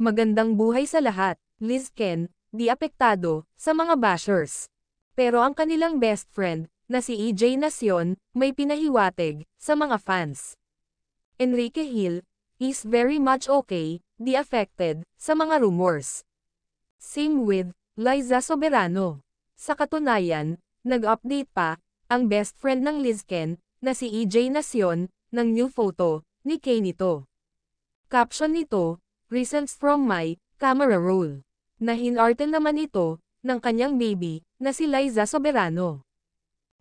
Magandang buhay sa lahat. Lizken, di apektado sa mga bashers. Pero ang kanilang best friend, na si EJ Nacion, may pinahiwatig sa mga fans. Enrique Hill is very much okay, di affected sa mga rumors. Same with Liza Soberano. Sa katunayan, nag-update pa ang best friend ng Lizken, na si EJ Nacion, ng new photo ni Kay nito. Caption nito, "Recents from my camera roll." Na hinarte naman ito ng kanyang baby na si Liza Soberano.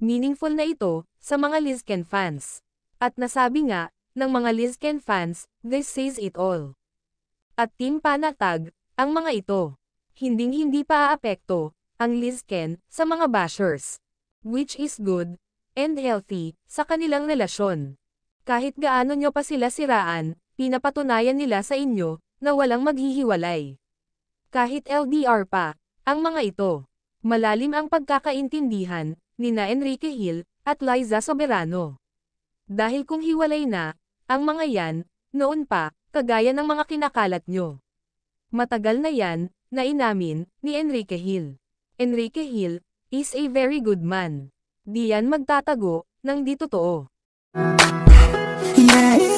Meaningful na ito sa mga Lizken fans. At nasabi nga ng mga Lizken fans, this says it all. At Team Panatag ang mga ito. Hinding-hindi pa aapekto ang Lizken sa mga bashers, which is good and healthy sa kanilang relasyon. Kahit gaano nyo pa sila siraan, pinapatunayan nila sa inyo na walang maghihiwalay. Kahit LDR pa ang mga ito. Malalim ang pagkakaintindihan nina Enrique Hill at Liza Soberano. Dahil kung hiwalay na ang mga yan, noon pa, kagaya ng mga kinakalat nyo. Matagal na yan na inamin ni Enrique Hill. Enrique Hill is a very good man. Di yan magtatago ng di totoo. Yeah.